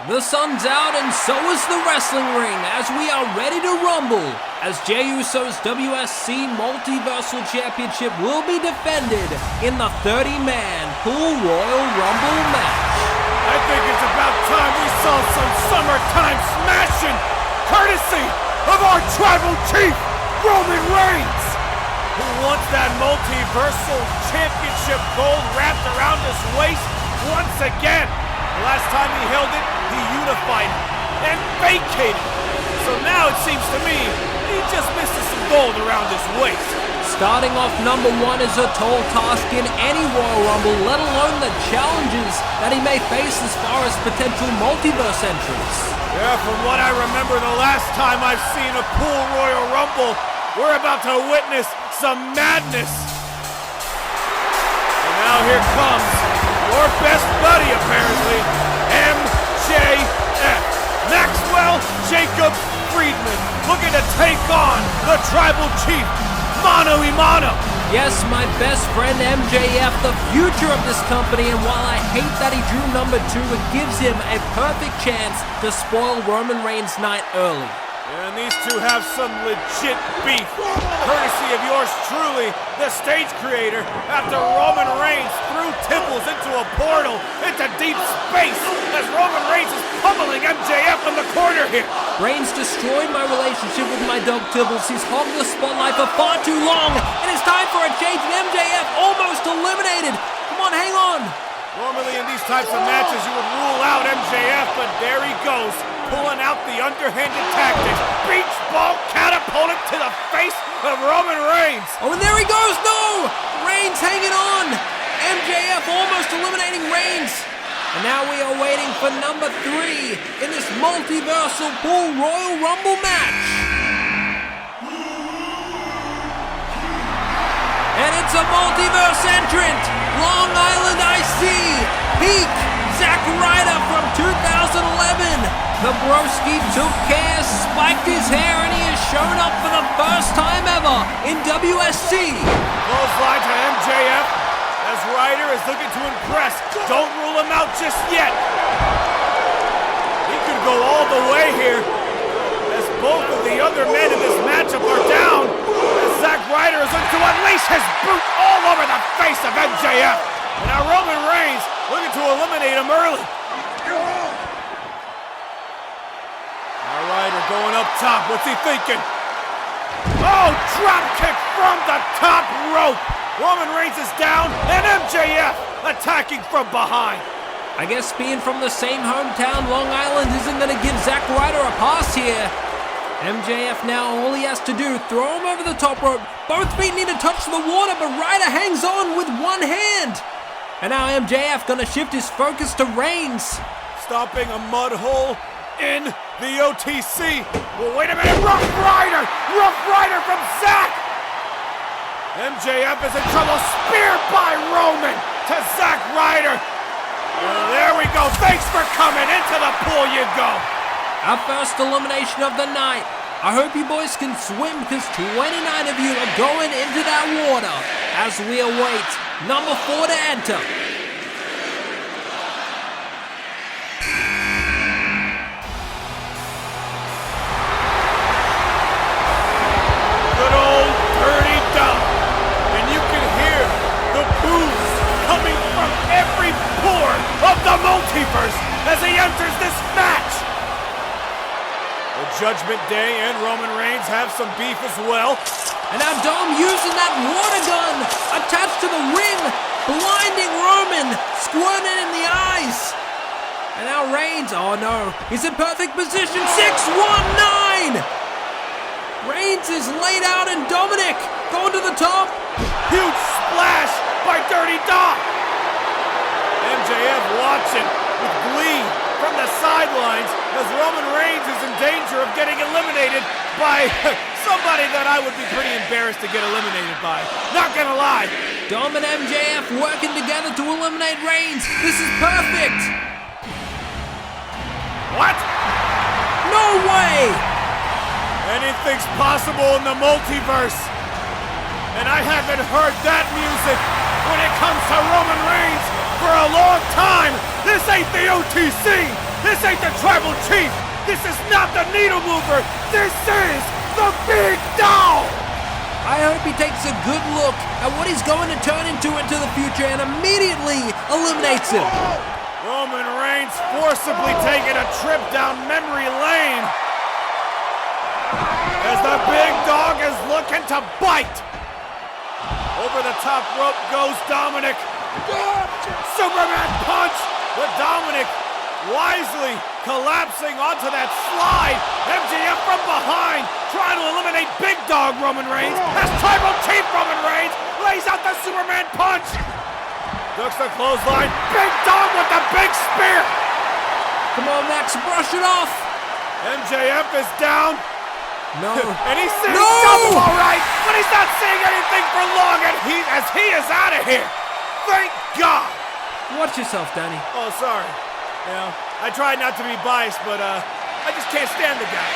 The sun's out and so is the wrestling ring as we are ready to rumble as Jey Uso's WSC Multiversal Championship will be defended in the 30-man Pool Royal Rumble match. I think it's about time we saw some summertime smashing courtesy of our tribal chief, Roman Reigns, who wants that Multiversal Championship gold wrapped around his waist once again. The last time he held it, he unified and vacated. So now it seems to me he just misses some gold around his waist. Starting off number one is a tall task in any Royal Rumble, let alone the challenges that he may face as far as potential multiverse entrants. Yeah, from what I remember the last time I've seen a Pool Royal Rumble, we're about to witness some madness. And now here comes your best buddy, apparently, MJF. Maxwell Jacob Friedman, looking to take on the tribal chief, mano a mano. Yes, my best friend MJF, the future of this company, and while I hate that he drew number 2, it gives him a perfect chance to spoil Roman Reigns' night early. And these two have some legit beef, courtesy of yours truly, the stage creator, after Roman Reigns threw Tibbles into a portal into deep space as Roman Reigns is pummeling MJF in the corner here. Reigns destroyed my relationship with my dog Tibbles. He's hogged the spotlight for far too long, and it's time for a change, and MJF almost eliminated. Come on, hang on. Normally in these types of matches you would rule out MJF, but there he goes, pulling out the underhanded tactics. Beach ball catapulted to the face of Roman Reigns. Oh, and there he goes, no! Reigns hanging on. MJF almost eliminating Reigns. And now we are waiting for number 3 in this Multiversal Pool Royal Rumble match. And it's a multiverse entrant, Long Island IC, Peak, Zack Ryder from 2011. The broski took care, spiked his hair, and he has shown up for the first time ever in WSC. Clothesline to MJF as Ryder is looking to impress. Don't rule him out just yet. He could go all the way here as both of the other men in this matchup are down. As Zack Ryder is looking to unleash his boot all over the face of MJF. And now Roman Reigns looking to eliminate him early. Now Ryder going up top. What's he thinking? Oh, drop kick from the top rope. Roman Reigns is down, and MJF attacking from behind. I guess being from the same hometown, Long Island isn't going to give Zack Ryder a pass here. MJF now, all he has to do, throw him over the top rope. Both feet need to touch the water, but Ryder hangs on with one hand. And now MJF going to shift his focus to Reigns. Stomping a mud hole in the OTC. Well, wait a minute, Rough Ryder from Zack. MJF is in trouble, speared by Roman to Zack Ryder. There we go, thanks for coming, into the pool you go. Our first elimination of the night. I hope you boys can swim because 29 of you are going into that water as we await number 4 to enter. Good old Dirty Dom. And you can hear the boos coming from every pore of the multiverse as he enters this match. Judgment Day and Roman Reigns have some beef as well. And now Dom using that water gun attached to the ring, blinding Roman, squirting in the eyes. And now Reigns, oh no, he's in perfect position, 619! Reigns is laid out and Dominic going to the top. Huge splash by Dirty Dom. MJF watching with glee from the sidelines as Roman Reigns is in danger of getting eliminated by somebody that I would be pretty embarrassed to get eliminated by. Not gonna lie. Dom and MJF working together to eliminate Reigns. This is perfect. What? No way! Anything's possible in the multiverse. And I haven't heard that music when it comes to Roman Reigns for a long time. This ain't the OTC. This ain't the Tribal Chief! This is not the Needle Mover! This is the Big Dog! I hope he takes a good look at what he's going to turn into the future and immediately eliminates him. Roman Reigns forcibly taking a trip down memory lane as the Big Dog is looking to bite. Over the top rope goes Dominic. Superman punch, but Dominic wisely collapsing onto that slide. MJF from behind, trying to eliminate Big Dog Roman Reigns. As Tribal Chief Roman Reigns lays out the Superman punch. Ducks the clothesline. Big Dog with the big spear. Come on, Max, brush it off. MJF is down. No. And he's seeing No! double, all right, but he's not seeing anything for long, and he is out of here. Thank God. Watch yourself, Danny. Oh, sorry. You know, I tried not to be biased, but I just can't stand the guy.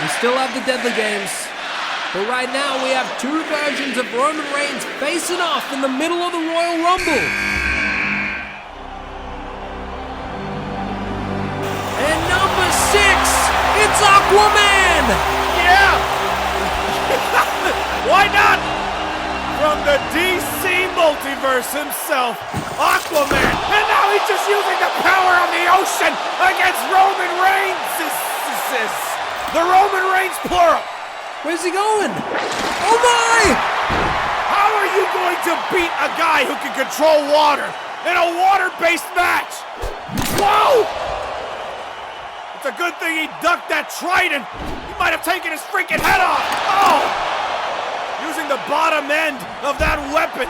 We still have the Deadly Games, but right now we have two versions of Roman Reigns facing off in the middle of the Royal Rumble. And number 6, it's Aquaman! Yeah! Why not? From the DC Multiverse himself, Aquaman. And now he's just using the power of the ocean against Roman Reigns. The Roman Reigns plural. Where's he going? Oh my! How are you going to beat a guy who can control water in a water-based match? Whoa! It's a good thing he ducked that trident. He might have taken his freaking head off. Oh! Using the bottom end of that weapon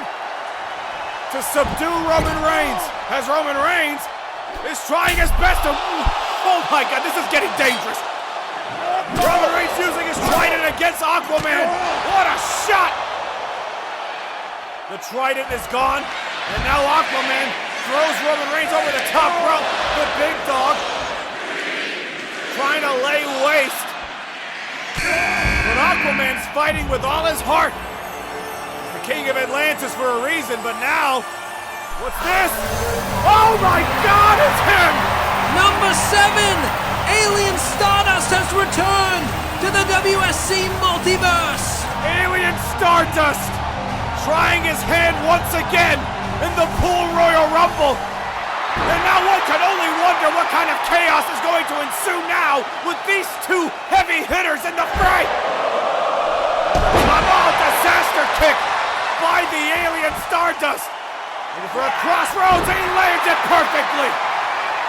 to subdue Roman Reigns, as Roman Reigns is trying his best to... Oh my God, this is getting dangerous. Roman Reigns using his trident against Aquaman. What a shot! The trident is gone, and now Aquaman throws Roman Reigns over the top rope. The Big Dog trying to lay waste. But Aquaman's fighting with all his heart. He's the king of Atlantis for a reason, but now, what's this? Oh my God, it's him! Number 7, Alien Stardust has returned to the WSC Multiverse. Alien Stardust trying his hand once again in the Pool Royal Rumble. And now one can only wonder what kind of chaos is going to ensue now with these two heavy hitters in the fray. Oh, disaster kick by the Alien Stardust. Looking for a crossroads, and he lands it perfectly.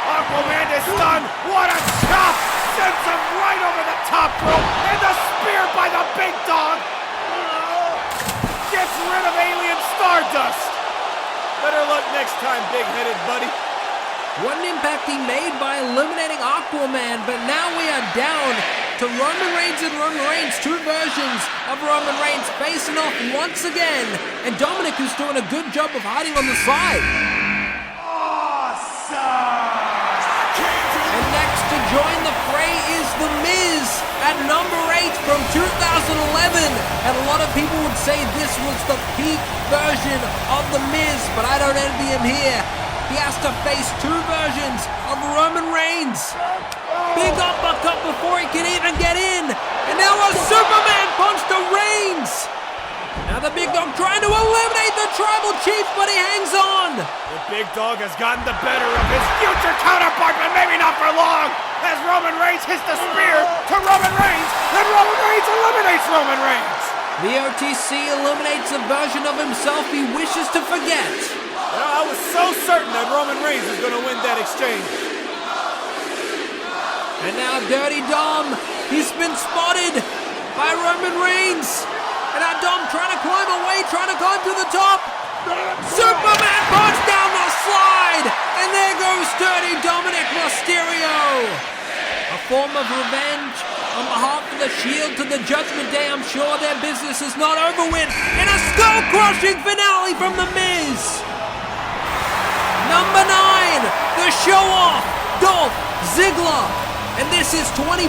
Aquaman is stunned. What a chop! Sends him right over the top rope, and the spear by the Big Dog gets rid of Alien Stardust. Better luck next time, big-headed buddy. What an impact he made by eliminating Aquaman, but now we are down to Roman Reigns and Roman Reigns, two versions of Roman Reigns facing off once again, and Dominic who's doing a good job of hiding on the side. Awesome! And next to join the fray is The Miz at number 8 from 2011, and a lot of people would say this was the peak version of The Miz, but I don't envy him here. He has to face two versions of Roman Reigns. Big uppercut before he can even get in. And now a Superman punch to Reigns. Now the Big Dog trying to eliminate the Tribal Chief, but he hangs on. The Big Dog has gotten the better of his future counterpart, but maybe not for long. As Roman Reigns hits the spear to Roman Reigns, and Roman Reigns eliminates Roman Reigns. The OTC eliminates a version of himself he wishes to forget. You know, I was so certain that Roman Reigns was going to win that exchange. And now Dirty Dom, he's been spotted by Roman Reigns. And now Dom trying to climb away, trying to climb to the top. Superman punch down the slide. And there goes Dirty Dominic Mysterio. A form of revenge on behalf of the Shield to the Judgment Day. I'm sure their business is not over with. And a skull-crushing finale from The Miz. Number 9, the show-off, Dolph Ziggler. And this is 2014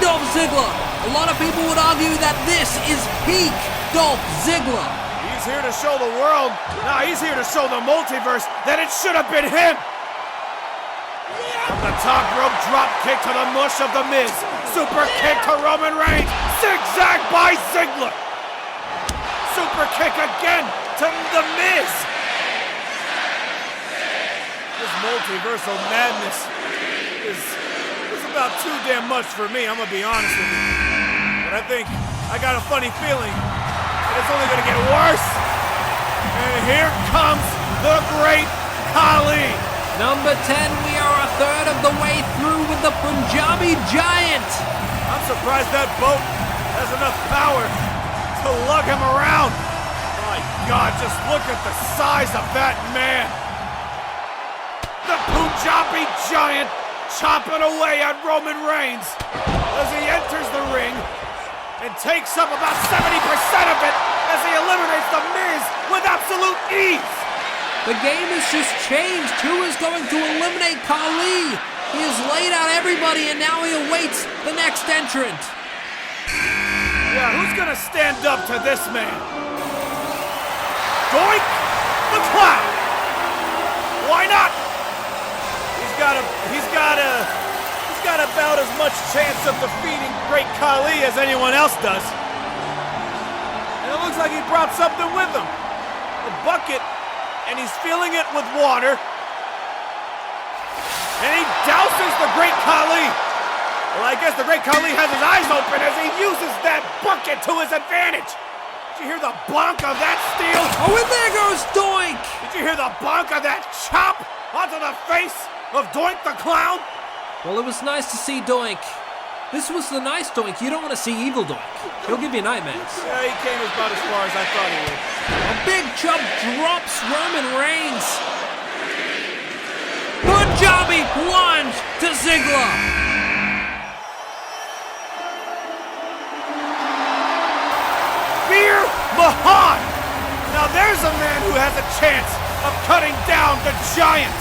Dolph Ziggler. A lot of people would argue that this is peak Dolph Ziggler. He's here to show the world, he's here to show the multiverse that it should have been him. From the The top rope drop kick to the mush of The Miz. Super kick to Roman Reigns. Zigzag by Ziggler. Super kick again to The Miz. This multiversal madness is about too damn much for me, I'm gonna be honest with you. But I think I got a funny feeling that it's only gonna get worse. And here comes the great Khali. Number 10, we are a third of the way through with the Punjabi Giant. I'm surprised that boat has enough power to lug him around. My God, just look at the size of that man. The Punjabi Giant chopping away at Roman Reigns as he enters the ring and takes up about 70% of it as he eliminates The Miz with absolute ease. The game has just changed. Who is going to eliminate Khali? He has laid out everybody and now he awaits the next entrant. Yeah, who's gonna stand up to this man? Doink the Clown. Why not? He's got about as much chance of defeating Great Khali as anyone else does. And it looks like he brought something with him. A bucket, and he's filling it with water. And he douses the Great Khali. Well, I guess the Great Khali has his eyes open as he uses that bucket to his advantage. Did you hear the bonk of that steel? Oh, and there goes Doink! Did you hear the bonk of that chop onto the face of Doink the Clown? Well, it was nice to see Doink. This was the nice Doink. You don't want to see evil Doink. He'll give you nightmares. Yeah, he came about as far as I thought he would. A big chop drops Roman Reigns. Punjabi plunge to Ziggler. Veer Mahan. Now there's a man who has a chance of cutting down the Giant.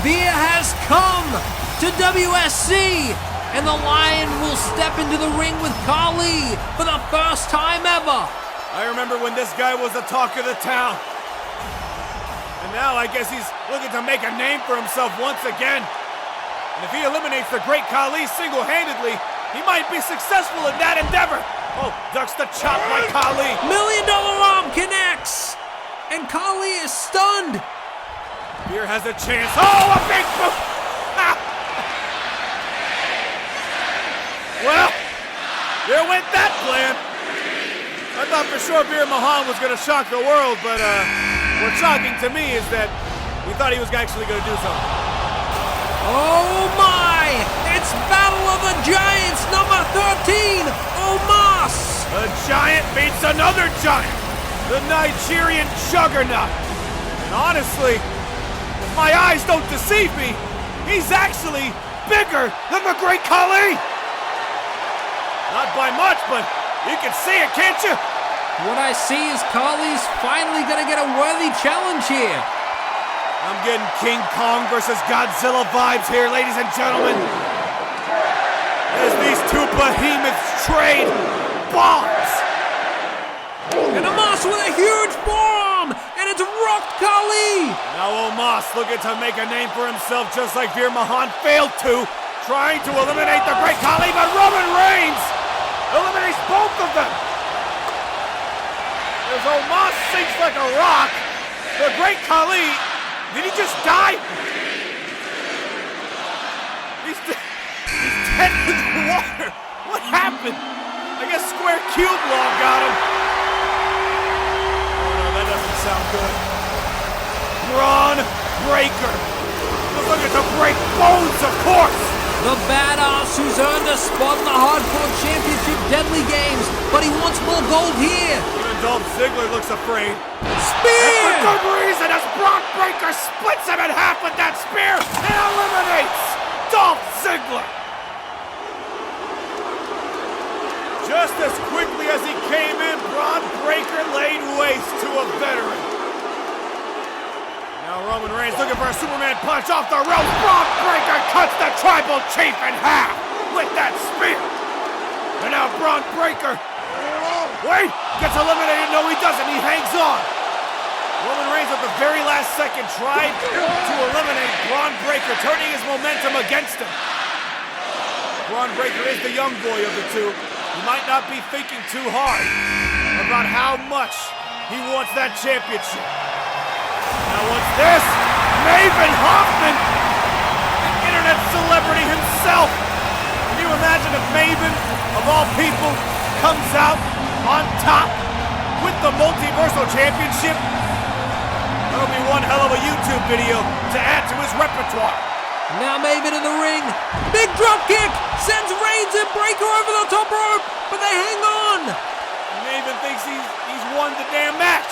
Veer has come to WSC, and the Lion will step into the ring with Khali for the first time ever. I remember when this guy was the talk of the town. And now I guess he's looking to make a name for himself once again. And if he eliminates the Great Khali single-handedly, he might be successful in that endeavor. Oh, ducks the chop by Khali. $1 Million Arm connects, and Khali is stunned. Veer has a chance. Oh, a big boot! Ah. Well, there went that plan. I thought for sure Veer Mahan was going to shock the world, but what's shocking to me is that we thought he was actually going to do something. Oh my! It's Battle of the Giants, number 13, Omos! A giant beats another giant, the Nigerian juggernaut. And honestly, if my eyes don't deceive me, he's actually bigger than the Great Khali. Not by much, but you can see it, can't you? What I see is Khali's finally gonna get a worthy challenge here. I'm getting King Kong versus Godzilla vibes here, ladies and gentlemen. As these two behemoths trade bombs. And Omos with a huge forearm, and it's rocked Khali. Now Omos looking to make a name for himself just like Veer Mahan failed to, trying to eliminate the Great Khali, but Roman Reigns eliminates both of them. As Omos sinks like a rock, the Great Khali, did he just die? He's dead in the water. What happened? I guess Square Cube Law got him. Oh no, that doesn't sound good. Braun Breaker. He's looking to break bones, of course. The badass who's earned a spot in the Hardcore Championship Deadly Games, but he wants more gold here. Even Dolph Ziggler looks afraid. Spear! And for good reason, as Braun Breaker splits him in half with that spear and eliminates Dolph Ziggler. Just as quickly as he came in, Braun Breaker laid waste to a veteran. Now Roman Reigns looking for a Superman punch off the ropes. Braun Breaker cuts the Tribal Chief in half with that spear. And now Braun Breaker, wait, gets eliminated. No, he doesn't. He hangs on. Roman Reigns at the very last second tried to eliminate Braun Breaker, turning his momentum against him. Braun Breaker is the young boy of the two. He might not be thinking too hard about how much he wants that championship. Now what's this? Maven Hoffman, the internet celebrity himself. Can you imagine if Maven, of all people, comes out on top with the Multiversal Championship? That'll be one hell of a YouTube video to add to his repertoire. Now Maven in the ring. Big drop kick sends Reigns and Breaker over the top rope, but they hang on. Maven thinks he's won the damn match.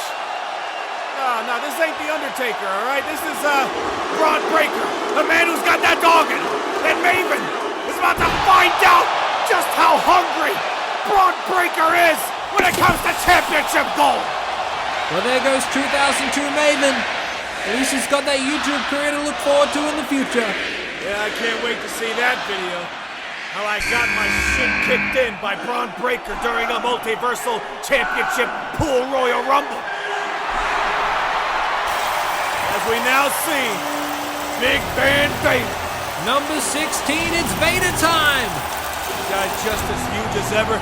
No, this ain't The Undertaker, all right? This is Braun Breaker, the man who's got that dog in him. And Maven is about to find out just how hungry Braun Breaker is when it comes to championship gold. Well, there goes 2002 Maven. At least he's got that YouTube career to look forward to in the future. Yeah, I can't wait to see that video. How I got my shit kicked in by Braun Breaker during a Multiversal Championship Pool Royal Rumble. As we now see Big Van Vader. Number 16, it's Vader time. This guy's just as huge as ever,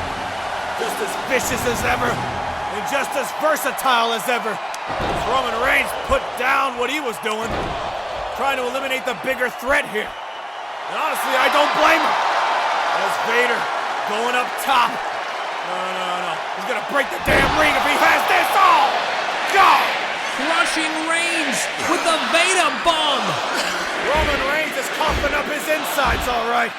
just as vicious as ever, and just as versatile as ever. As Roman Reigns put down what he was doing, trying to eliminate the bigger threat here. And honestly, I don't blame him. As Vader going up top. No. He's gonna break the damn ring if he has this. Oh, God! Crushing Reigns with the Vader bomb. Roman Reigns is coughing up his insides, all right.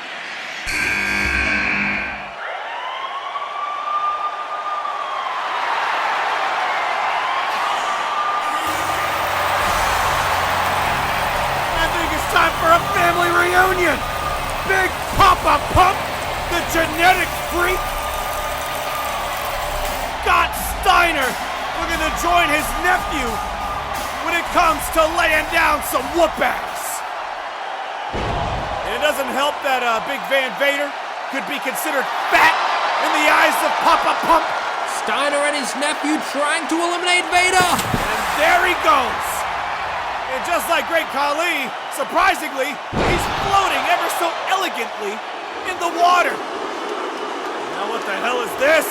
I think it's time for a family reunion. Big Papa Pump, the genetic freak, Scott Steiner, looking to join his nephew when it comes to laying down some whoop-ass. And it doesn't help that Big Van Vader could be considered fat in the eyes of Papa Pump. Steiner and his nephew trying to eliminate Vader. And there he goes. And just like Great Khali, surprisingly, he's floating ever so elegantly in the water. Now what the hell is this?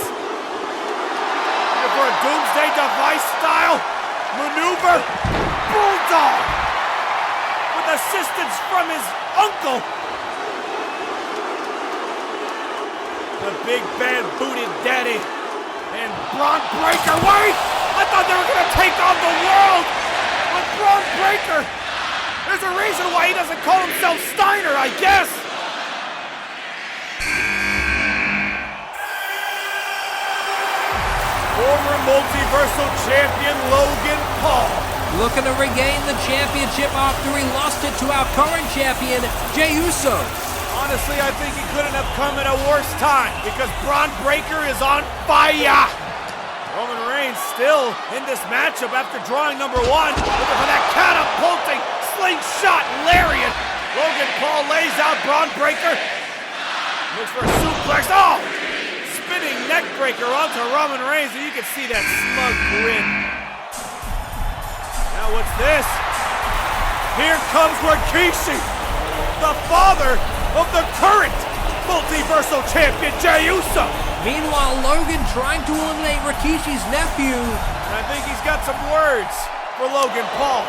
Looking for a Doomsday Device style maneuver? Bulldog! With assistance from his uncle. The big bad booted daddy. And Braun Breaker, wait! I thought they were gonna take on the world! But Braun Breaker, there's a reason why he doesn't call himself Steiner, I guess. Former Multiversal Champion Logan Paul. Looking to regain the championship after he lost it to our current champion, Jey Uso. Honestly, I think he couldn't have come at a worse time because Braun Breaker is on fire. Roman Reigns still in this matchup after drawing number one, looking for that catapulting slingshot lariat. Logan Paul lays out Braun Breaker. Looks for a suplex. Oh! Spinning neck breaker onto Roman Reigns, and you can see that smug grin. Now what's this? Here comes Rikishi, the father of the current Multiversal Champion Jey Uso. Meanwhile, Logan trying to eliminate Rikishi's nephew. And I think he's got some words for Logan Paul.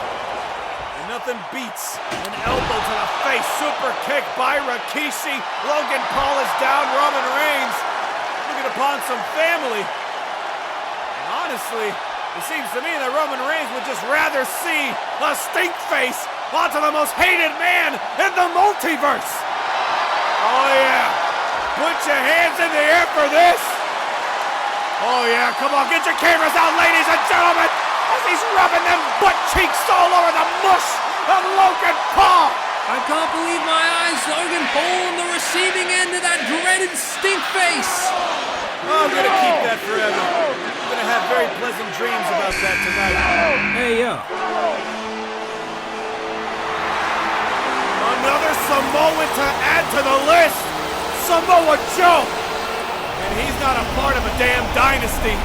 And nothing beats an elbow to the face. Super kick by Rikishi. Logan Paul is down. Roman Reigns looking upon some family. And honestly, it seems to me that Roman Reigns would just rather see a stink face onto the most hated man in the multiverse. Oh yeah. Put your hands in the air for this. Oh yeah, come on, get your cameras out, ladies and gentlemen, as he's rubbing them butt cheeks all over the mush of Logan Paul. I can't believe my eyes. Logan Paul on the receiving end of that dreaded stink face. Oh, I'm gonna keep that forever. I'm gonna have very pleasant dreams about that tonight. Hey, yo. Another Samoan to add to the list. Samoa Joe. And he's not a part of a damn dynasty.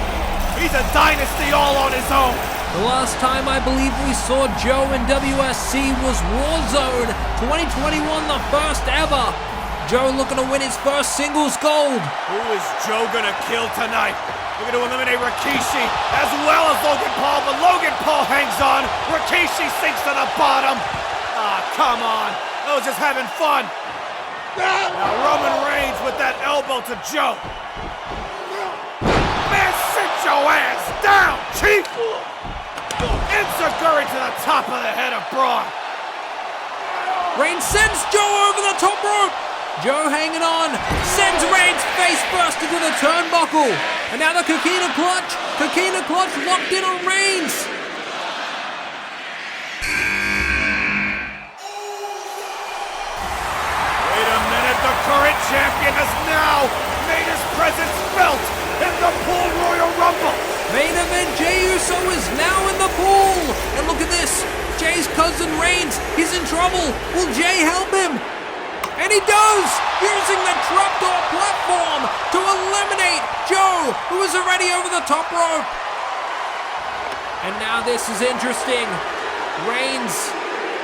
He's a dynasty all on his own. The last time I believe we saw Joe in WSC was Warzone 2021, the first ever. Joe looking to win his first singles gold. Who is Joe gonna kill tonight? Looking to eliminate Rikishi as well as Logan Paul, but Logan Paul hangs on. Rikishi sinks to the bottom. Ah, come on. I was just having fun. Now Roman Reigns with that elbow to Joe. Man, sit your ass down, Chief! Enziguri to the top of the head of Braun. Reigns sends Joe over the top rope. Joe hanging on, sends Reigns face first into the turnbuckle. And now the Coquina Clutch. Coquina Clutch locked in on Reigns. Wait a minute, the current champion has now made his presence felt in the Pool Royal Rumble. Main Event Jey Uso is now in the pool. And look at this. Jay's cousin Reigns, he's in trouble. Will Jay help him? And he does, using the trapdoor platform to eliminate Joe, who is already over the top rope. And now this is interesting. Reigns,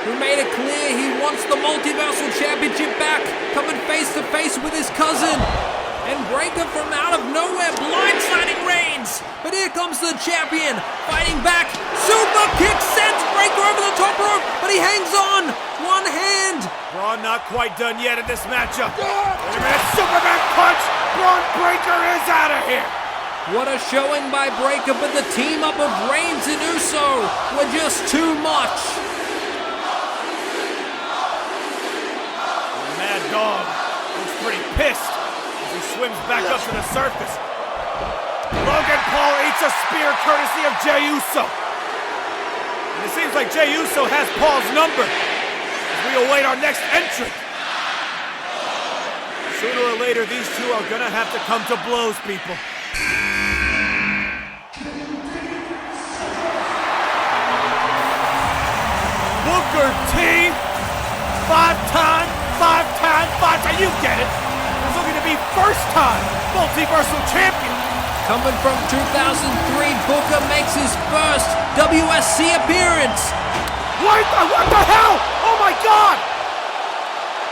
who made it clear he wants the Multiversal Championship back, coming face to face with his cousin. And Breakker from out of nowhere blindsiding Reigns. But here comes the champion, fighting back. Super kick sends Breakker over the top rope, but he hangs on. One hand. Braun not quite done yet in this matchup. Wait a minute, Superman punch. Braun Breakker is out of here. What a showing by Breakker, but the team up of Reigns and Uso were just too much. The Mad Dog looks pretty pissed. He swims back up to the surface. Logan Paul eats a spear courtesy of Jey Uso. And it seems like Jey Uso has Paul's number as we await our next entrant. Sooner or later, these two are gonna have to come to blows, people. Booker T, five time, you get it. He's looking to be first-time Multiversal Champion. Coming from 2003, Booker makes his first WSC appearance. What the hell? Oh my God!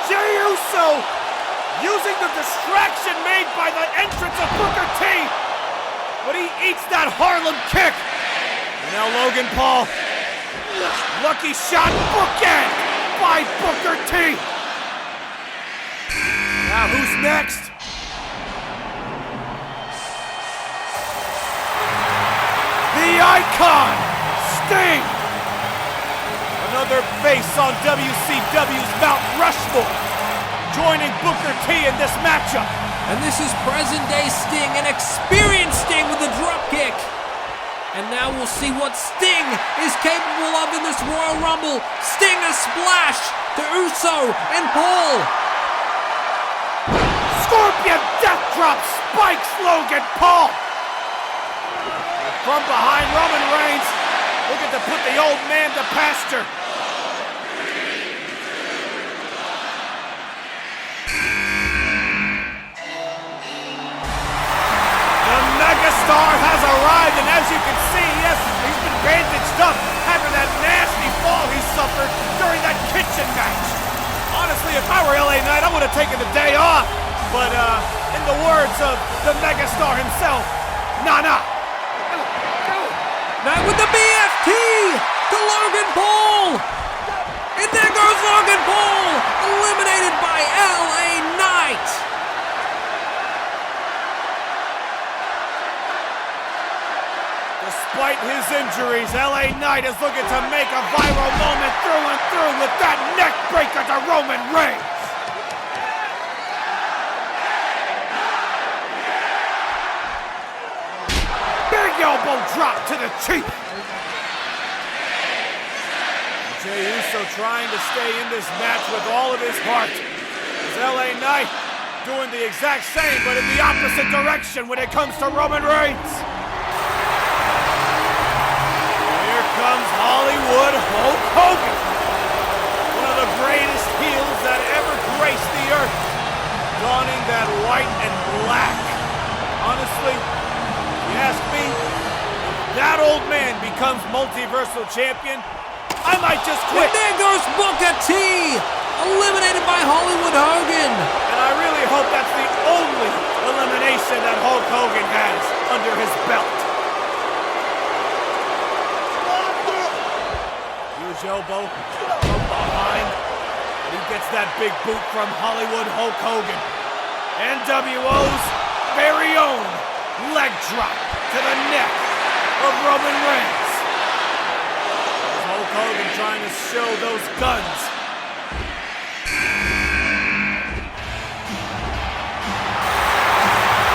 Jey Uso using the distraction made by the entrance of Booker T, but he eats that Harlem kick. And now Logan Paul, lucky shot bookend by Booker T. Now who's next? The Icon, Sting. Another face on WCW's Mount Rushmore, joining Booker T in this matchup. And this is present-day Sting, an experienced Sting with a dropkick. And now we'll see what Sting is capable of in this Royal Rumble. Sting a splash to Uso and Paul. Scorpion death drop spikes Logan Paul. From behind, Roman Reigns looking to put the old man to pasture. The megastar has arrived, and as you can see, yes, he's been bandaged up after that nasty fall he suffered during that kitchen match. Honestly, if I were LA Knight, I would have taken the day off. But in the words of the megastar himself, nah. Now with the BFT to Logan Paul. And there goes Logan Paul, eliminated by LA Knight. Despite his injuries, LA Knight is looking to make a viral moment through and through with that neck breaker to Roman Reigns. Big elbow drop to the cheek. Jey Uso trying to stay in this match with all of his heart. Is LA Knight doing the exact same, but in the opposite direction when it comes to Roman Reigns. Here comes Hollywood Hulk Hogan, one of the greatest heels that ever graced the earth, donning that white and black. Honestly, if you ask me, that old man becomes Multiversal Champion, I might just quit. And there goes Booker T, eliminated by Hollywood Hogan. And I really hope that's the only elimination that Hulk Hogan has under his belt. Huge elbow from behind. And he gets that big boot from Hollywood Hulk Hogan. NWO's very own leg drop to the neck of Roman Reigns. There's Hulk Hogan trying to show those guns.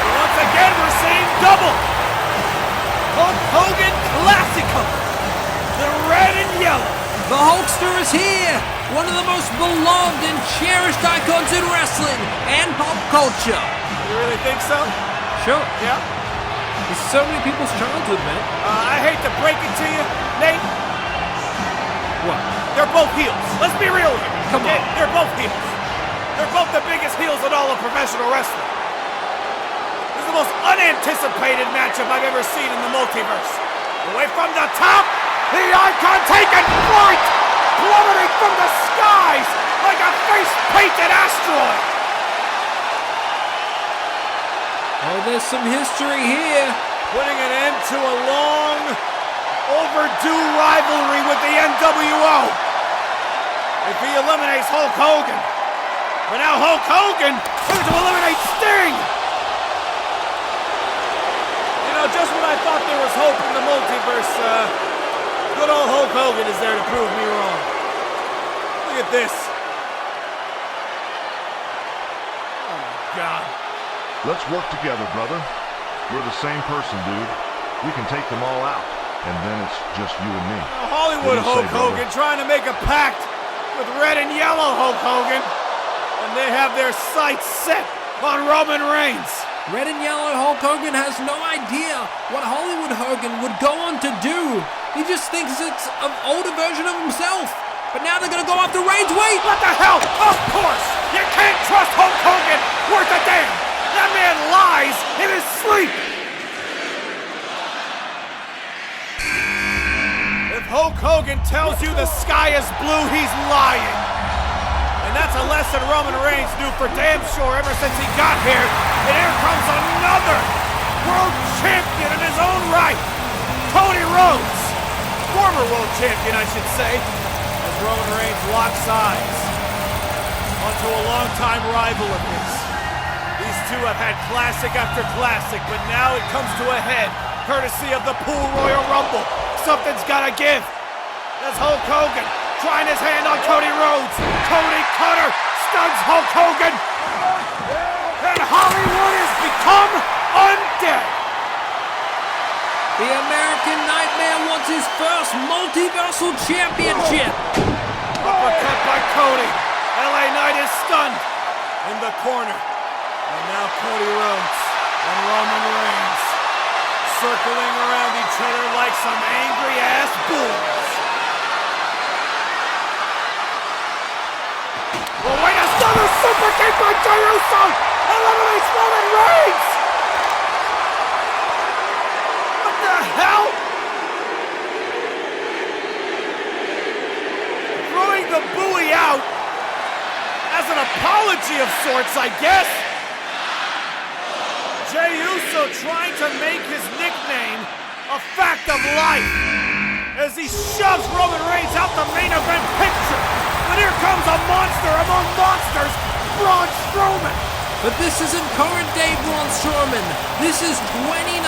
Once again, we're seeing double. Hulk Hogan Classico. The red and yellow. The Hulkster is here, one of the most beloved and cherished icons in wrestling and pop culture. You really think so? Sure. Yeah? It's so many people's childhood, man. I hate to break it to you, Nate. What? They're both heels. Let's be real here. Come on. They're both heels. They're both the biggest heels in all of professional wrestling. This is the most unanticipated matchup I've ever seen in the multiverse. Away from the top, the icon taking flight, plummeting from the skies like a face-painted asteroid. Oh, there's some history here. Putting an end to a long, overdue rivalry with the NWO. If he eliminates Hulk Hogan. But now Hulk Hogan going to eliminate Sting. You know, just when I thought there was hope in the multiverse, good old Hulk Hogan is there to prove me wrong. Look at this. Oh my God. Let's work together, brother. We're the same person, dude. We can take them all out, and then it's just you and me. Hollywood Hulk Hogan trying to make a pact with red and yellow Hulk Hogan, and they have their sights set on Roman Reigns. Red and yellow Hulk Hogan has no idea what Hollywood Hogan would go on to do. He just thinks it's an older version of himself. But now they're gonna go after Reigns. Wait! What the hell? Of course! You can't trust Hulk Hogan worth a damn! That man lies in his sleep! If Hulk Hogan tells you the sky is blue, he's lying. And that's a lesson Roman Reigns knew for damn sure ever since he got here. And here comes another world champion in his own right. Cody Rhodes. Former world champion, I should say. As Roman Reigns locks eyes onto a longtime rival of his. These two have had classic after classic, but now it comes to a head, courtesy of the Pool Royal Rumble. Something's gotta give. That's Hulk Hogan trying his hand on Cody Rhodes. Cody Cutter stuns Hulk Hogan. And Hollywood has become undead. The American Nightmare wants his first Multiversal Championship. Uppercut by Cody. LA Knight is stunned in the corner. And now Cody Rhodes and Roman Reigns circling around each other like some angry-ass bulls. Well, wait, another super kick by Jey Uso! Eliminates Roman Reigns! What the hell? Throwing the buoy out as an apology of sorts, I guess. Jey Uso trying to make his nickname a fact of life as he shoves Roman Reigns out the main event picture. But here comes a monster among monsters, Braun Strowman. But this isn't current day Braun Strowman. This is 2019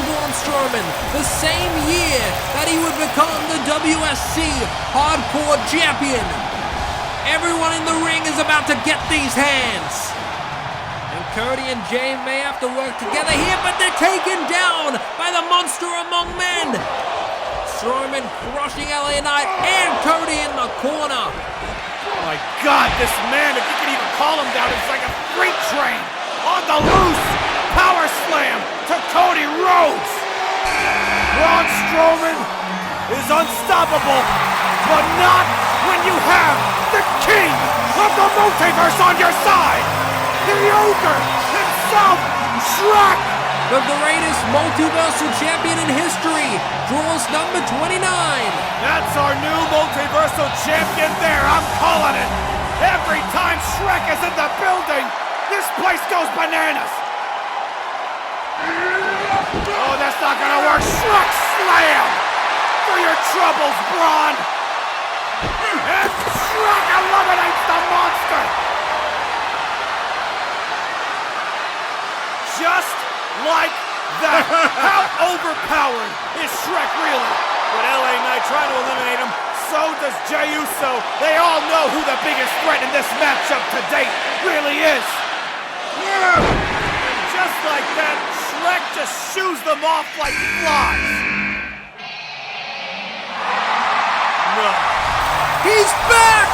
Braun Strowman, the same year that he would become the WSC Hardcore Champion. Everyone in the ring is about to get these hands. And Cody and Jey may have to work together here, but they're taken down by the monster among men. Strowman crushing LA Knight and Cody in the corner. Oh my God, this man, if you can even call him down, it's like a freight train. On the loose, power slam to Cody Rhodes. Braun Strowman is unstoppable, but not when you have the king of the multiverse on your side. The ogre himself, Shrek the greatest multiversal champion in history, draws number 29. That's our new Multiversal Champion there, I'm calling it! Every time Shrek is in the building, this place goes bananas! Oh, that's not gonna work! Shrek slam! For your troubles, Braun! And Shrek eliminates the monster! Just like that! How overpowered is Shrek really? With LA Knight trying to eliminate him, so does Jey Uso. They all know who the biggest threat in this matchup to date really is. And just like that, Shrek just shoos them off like flies. No. He's back!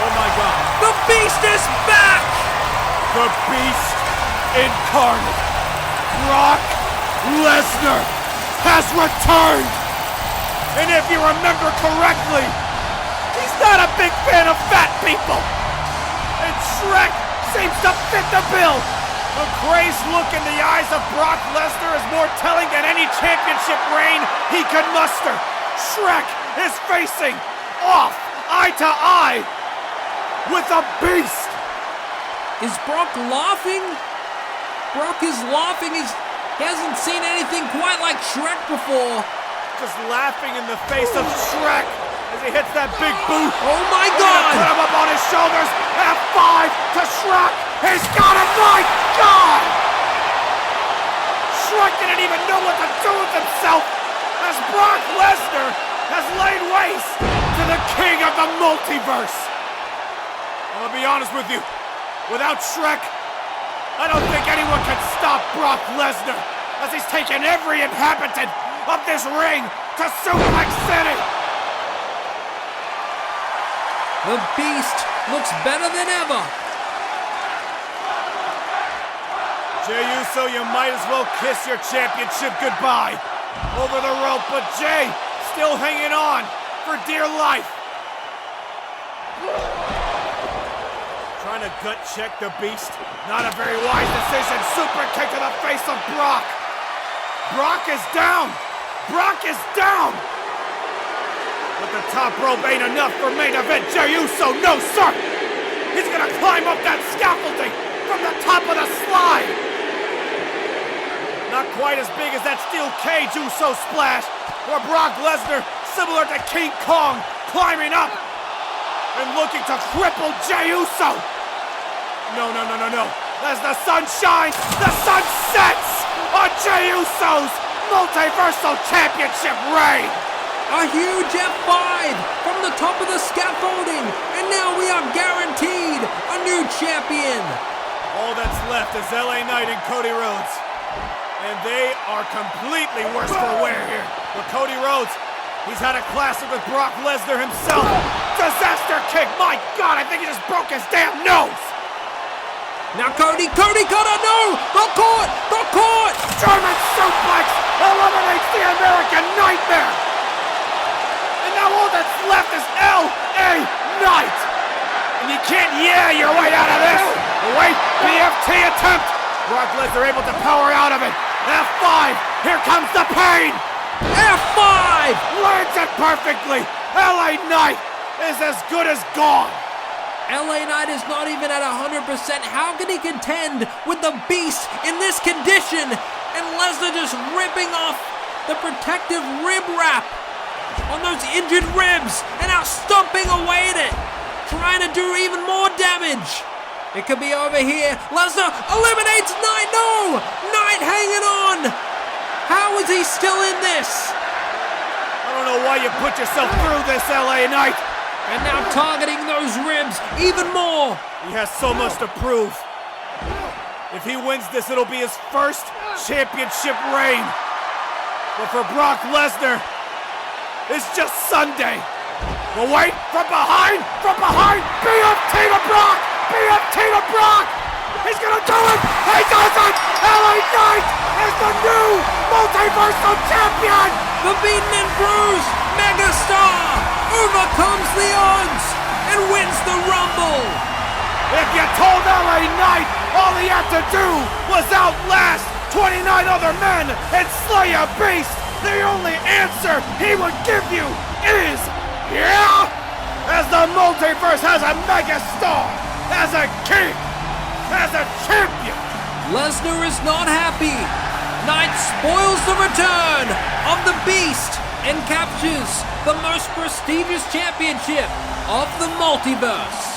Oh my God. The Beast is back! The Beast incarnate, Brock Lesnar, has returned! And if you remember correctly, he's not a big fan of fat people! And Shrek seems to fit the bill! The crazed look in the eyes of Brock Lesnar is more telling than any championship reign he could muster. Shrek is facing off, eye to eye, with a beast! Is Brock laughing? Brock is laughing. He hasn't seen anything quite like Shrek before. Just laughing in the face of Shrek as he hits that big boot. Oh my God! Put him up on his shoulders. F5 to Shrek. He's got it. My God! Shrek didn't even know what to do with himself as Brock Lesnar has laid waste to the king of the multiverse. I'm gonna be honest with you. Without Shrek, I don't think anyone can stop Brock Lesnar as he's taken every inhabitant of this ring to Suplex City! The Beast looks better than ever. Jey Uso, you might as well kiss your championship goodbye. Over the rope, but Jey still hanging on for dear life. Trying to gut check the Beast. Not a very wise decision. Super kick to the face of Brock. Brock is down. Brock is down! But the top rope ain't enough for main event Jey Uso, no sir! He's gonna climb up that scaffolding from the top of the slide! Not quite as big as that steel cage Uso splash, or Brock Lesnar, similar to King Kong, climbing up and looking to cripple Jey Uso! No. As the sun shines, the sun sets on Jey Uso's Multiversal Championship reign! A huge F5 from the top of the scaffolding, and now we are guaranteed a new champion! All that's left is LA Knight and Cody Rhodes. And they are completely worse for wear here. But Cody Rhodes, he's had a classic with Brock Lesnar himself. Disaster kick, my God, I think he just broke his damn nose! Now Cody got a no! The court! German suplex eliminates the American Nightmare! And now all that's left is L.A. Knight! And you can't your way out of this! Wait, BFT attempt! Brock Lesnar able to power out of it! F5! Here comes the pain! F5! Lands it perfectly! L.A. Knight is as good as gone! LA Knight is not even at 100%. How can he contend with the Beast in this condition? And Lesnar just ripping off the protective rib wrap on those injured ribs and now stomping away at it, trying to do even more damage. It could be over here. Lesnar eliminates Knight. No! Knight hanging on. How is he still in this? I don't know why you put yourself through this, LA Knight. And now targeting those ribs even more. He has so much to prove. If he wins this, it'll be his first championship reign. But for Brock Lesnar, it's just Sunday. But wait, from behind, BFT to Brock! BFT to Brock! He's gonna do it! He does it! LA Knight is the new Multiversal Champion! The beaten and bruised megastar overcomes the odds and wins the Rumble! If you told LA Knight all he had to do was outlast 29 other men and slay a beast, the only answer he would give you is yeah! As the Multiverse has a megastar, as a king, as a champion. Lesnar is not happy. Knight spoils the return of the Beast and captures the most prestigious championship of the Multiverse.